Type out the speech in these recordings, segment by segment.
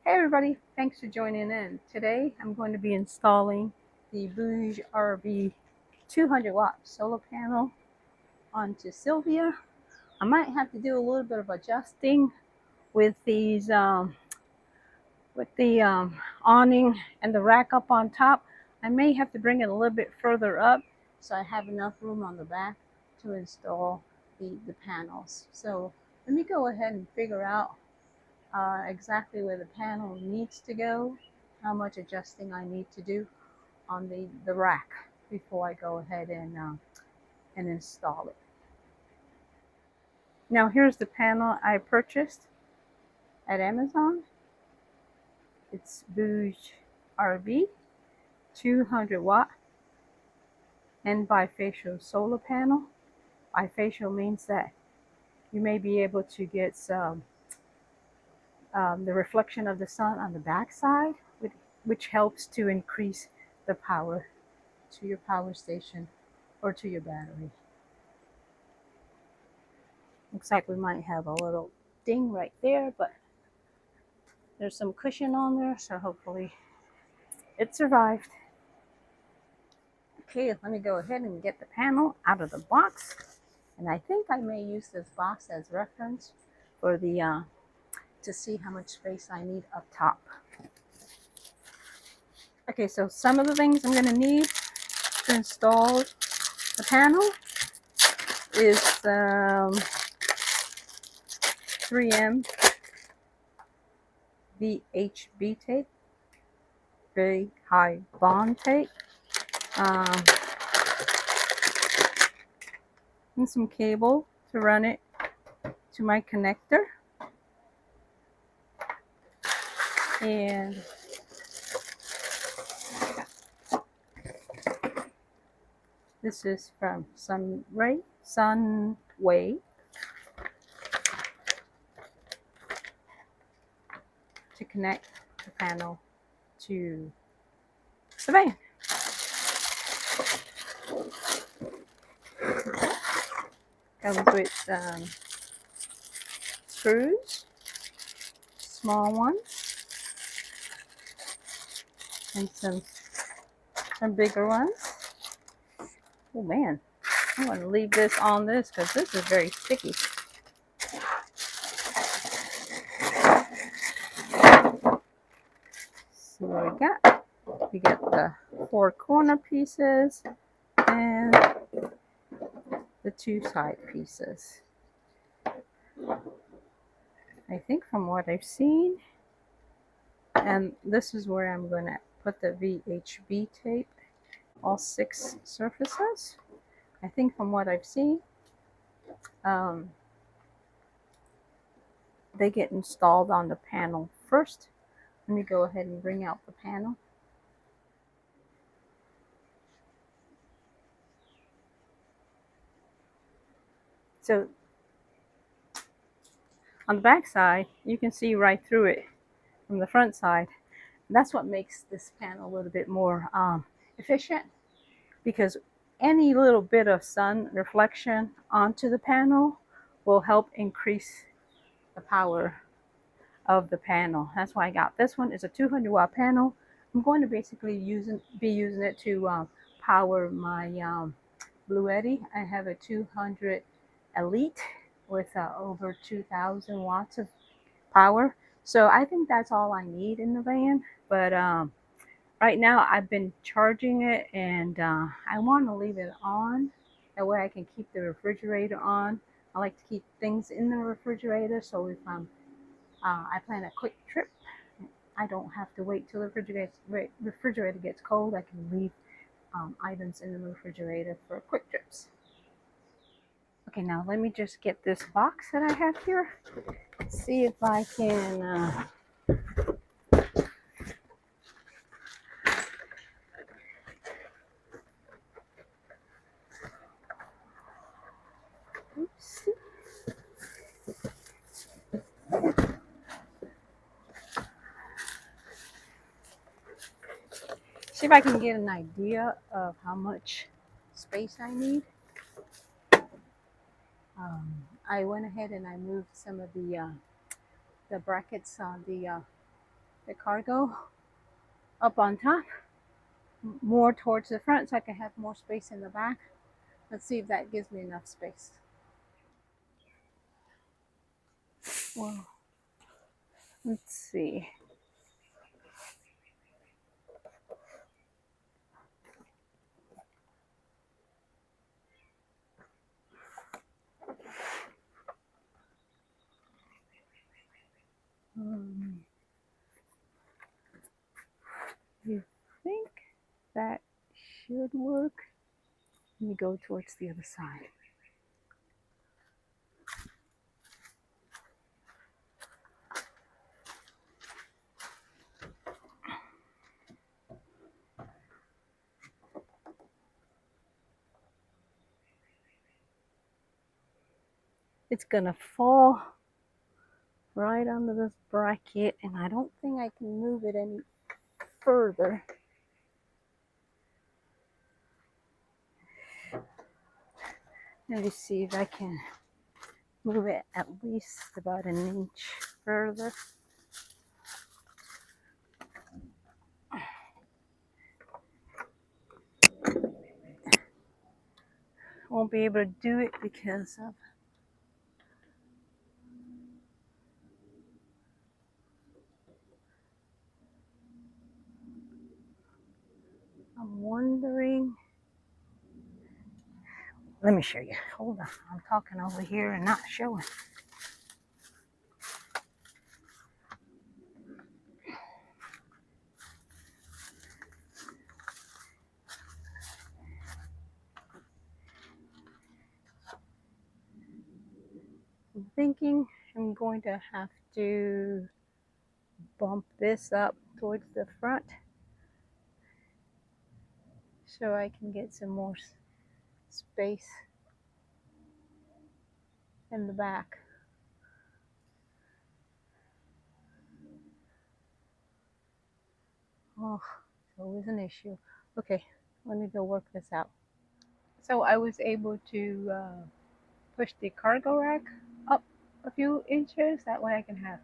Hey everybody, thanks for joining in. Today I'm going to be installing the BougeRV 200-watt solar panel onto Sylvia. I might have to do a little bit of adjusting with these with the awning and the rack up on top. I may have to bring it a little bit further up so I have enough room on the back to install the panels. So let me go ahead and figure out exactly where the panel needs to go, how much adjusting I need to do on the rack before I go ahead and install it. Now here's the panel I purchased at Amazon. It's BougeRV 200-watt and bifacial solar panel. Bifacial means that you may be able to get some the reflection of the sun on the back side, which helps to increase the power to your power station or to your battery. Looks like we might have a little ding right there, but there's some cushion on there, so hopefully it survived. Okay, let me go ahead and get the panel out of the box. And I think I may use this box as reference for the to see how much space I need up top. Okay, so some of the things I'm going to need to install the panel is 3M VHB tape, very high bond tape, and some cable to run it to my connector. And this is from Sunway to connect the panel to the van. Comes with screws, small ones, and some bigger ones. Oh man, I'm going to leave this on this because this is very sticky. See what we got. We got the 4 corner pieces and the 2 side pieces. I think from what I've seen, and this is where I'm going to put the VHB tape, all 6 surfaces. I think from what I've seen, they get installed on the panel first. Let me go ahead and bring out the panel. So on the back side, you can see right through it from the front side. That's what makes this panel a little bit more efficient, because any little bit of sun reflection onto the panel will help increase the power of the panel. That's why I got this one. It's a 200-watt panel. I'm going to basically be using it to power my Bluetti. I have a 200 Elite with over 2,000 watts of power. So I think that's all I need in the van. But right now I've been charging it, and I want to leave it on. That way I can keep the refrigerator on. I like to keep things in the refrigerator, so if I plan a quick trip, I don't have to wait till the refrigerator gets cold. I can leave items in the refrigerator for quick trips. Okay, now let me just get this box that I have here. See if I can oops. See if I can get an idea of how much space I need. I went ahead and I moved some of the brackets on the the cargo up on top, more towards the front so I can have more space in the back. Let's see if that gives me enough space. Well, let's see. You think that should work? Let me go towards the other side. It's gonna fall right under this bracket, and I don't think I can move it any further. Let me see if I can move it at least about an inch further. Won't be able to do it because of I'm wondering. Let me show you. Hold on. I'm talking over here and not showing. I'm thinking I'm going to have to bump this up towards the front so I can get some more space in the back. Oh, it's always an issue. Okay, let me go work this out. So I was able to push the cargo rack up a few inches. That way I can have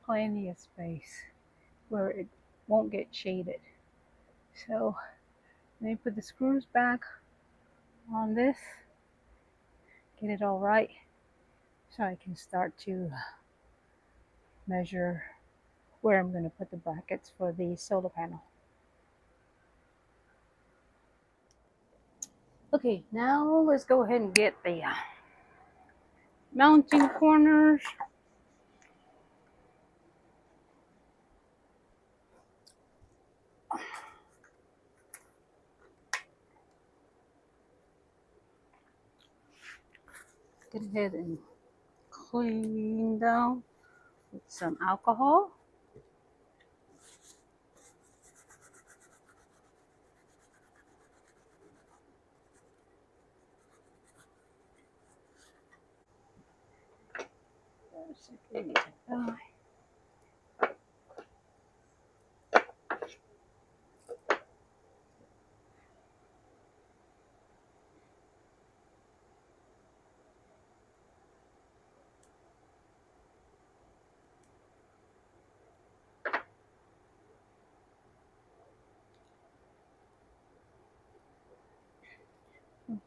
plenty of space where it won't get shaded. So let me put the screws back on this, get it all right, so I can start to measure where I'm going to put the brackets for the solar panel. Okay, now let's go ahead and get the mounting corners. Get ahead and clean down with some alcohol.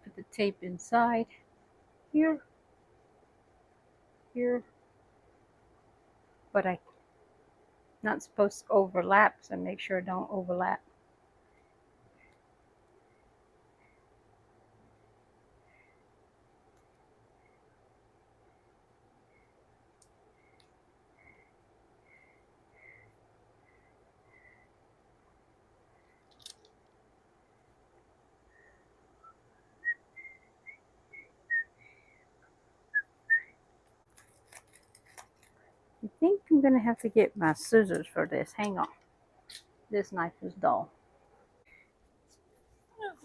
Put the tape inside here, but I'm not supposed to overlap, so make sure it don't overlap. I think I'm gonna have to get my scissors for this. Hang on. This knife is dull.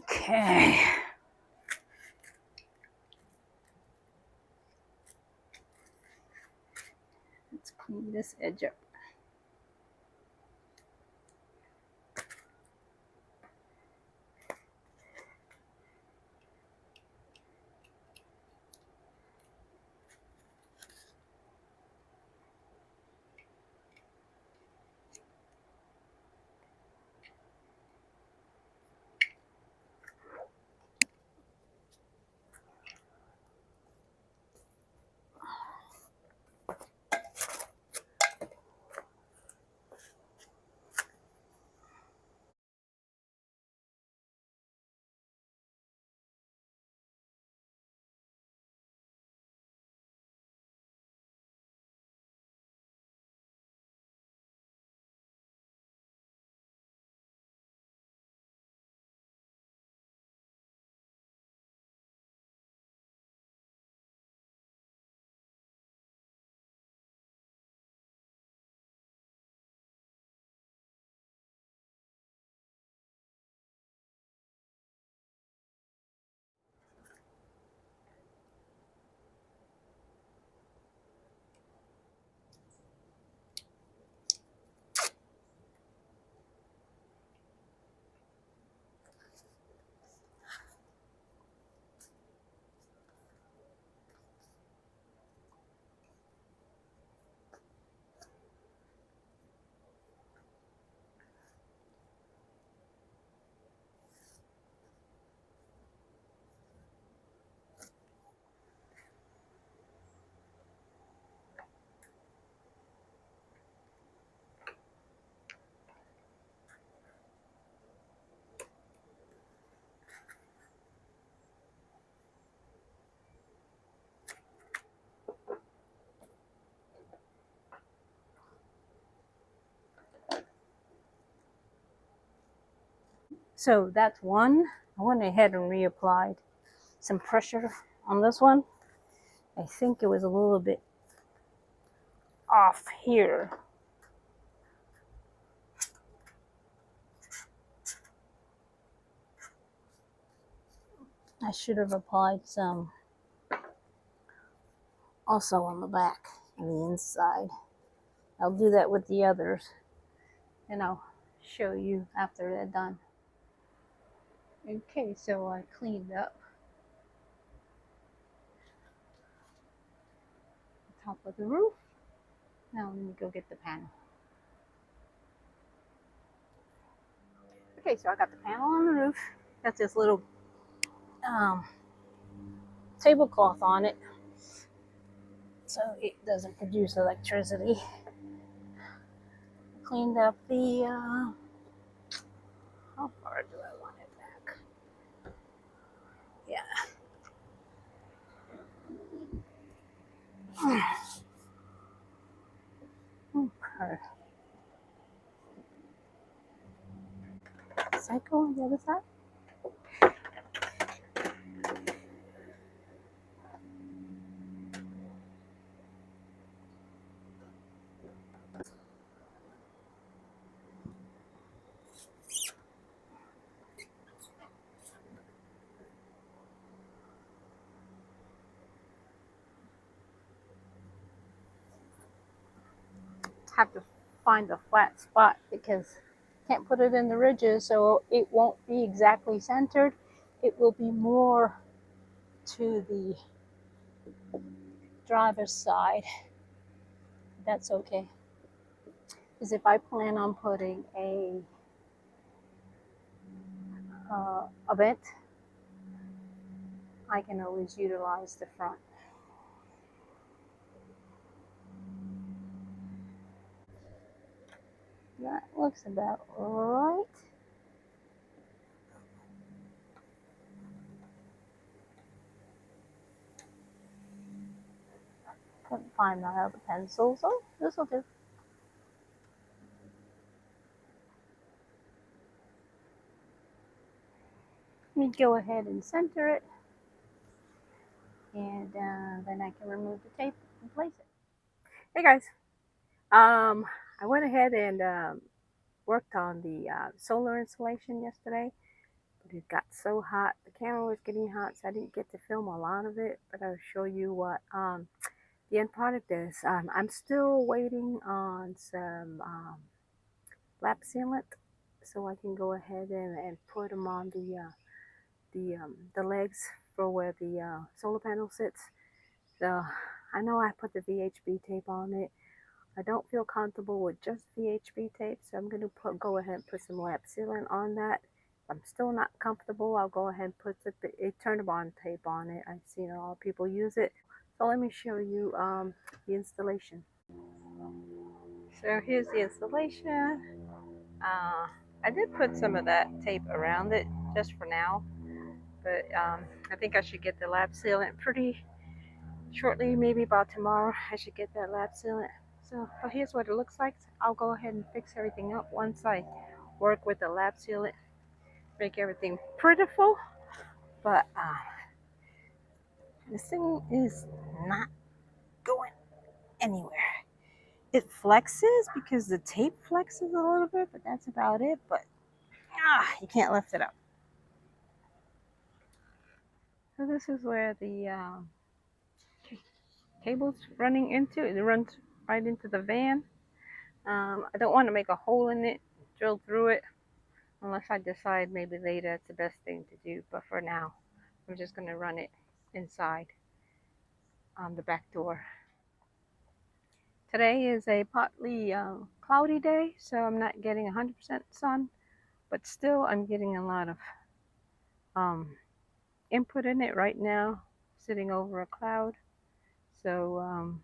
Okay. Let's clean this edge up. So that's one. I went ahead and reapplied some pressure on this one. I think it was a little bit off here. I should have applied some also on the back and the inside. I'll do that with the others and I'll show you after they're done. Okay, so I cleaned up the top of the roof. Now let me go get the panel. Okay, so I got the panel on the roof. Got this little tablecloth on it so it doesn't produce electricity. Cleaned up the, how far do I want it back? Yeah. Okay. Does that go on the other side? Have to find a flat spot because can't put it in the ridges, so it won't be exactly centered. It will be more to the driver's side. That's okay. Because if I plan on putting a vent, I can always utilize the front. That looks about right. Couldn't find my other pencils. Oh, this will do. Let me go ahead and center it, and then I can remove the tape and place it. Hey guys, I went ahead and worked on the solar installation yesterday, but it got so hot. The camera was getting hot, so I didn't get to film a lot of it, but I'll show you what the end product is. I'm still waiting on some lap sealant so I can go ahead and put them on the legs for where the solar panel sits. So I know I put the VHB tape on it. I don't feel comfortable with just VHB tape, so I'm going to go ahead and put some lap sealant on that. If I'm still not comfortable, I'll go ahead and put a turn-on tape on it. I've seen a lot of people use it. So let me show you the installation. So here's the installation. I did put some of that tape around it just for now, but I think I should get the lap sealant pretty shortly, maybe about tomorrow. I should get that lap sealant. So here's what it looks like. I'll go ahead and fix everything up once I work with the lap sealant, make everything prettiful. But this thing is not going anywhere. It flexes because the tape flexes a little bit, but that's about it. But you can't lift it up. So this is where the cable's running into. It runs right into the van. I don't want to make a hole in it, drill through it, unless I decide maybe later it's the best thing to do. But for now, I'm just going to run it inside on the back door. Today is a partly cloudy day, so I'm not getting 100% sun, but still I'm getting a lot of input in it right now, sitting over a cloud. So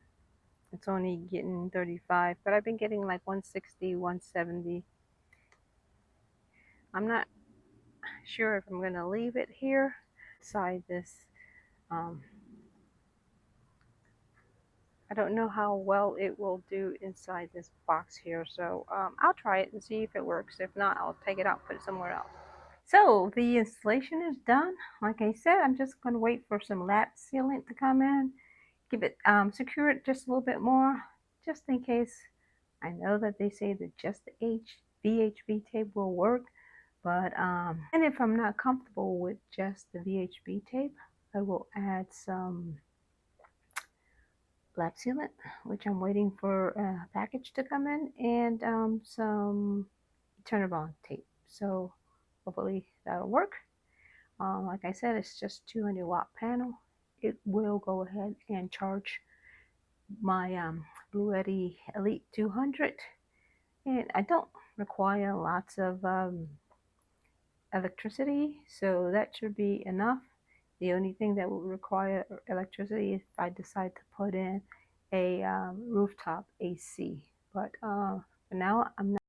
it's only getting 35, but I've been getting like 160, 170. I'm not sure if I'm going to leave it here inside this. I don't know how well it will do inside this box here, so I'll try it and see if it works. If not, I'll take it out and put it somewhere else. So the installation is done. Like I said, I'm just going to wait for some lap sealant to come in. Give it, secure it just a little bit more, just in case. I know that they say that just the VHB tape will work, but and if I'm not comfortable with just the VHB tape, I will add some lap sealant, which I'm waiting for a package to come in, and some turn-on tape. So hopefully that'll work. Like I said, it's just 200-watt panel. It will go ahead and charge my Bluetti Elite 200, and I don't require lots of electricity, so that should be enough. The only thing that will require electricity is if I decide to put in a rooftop AC. But for now, I'm not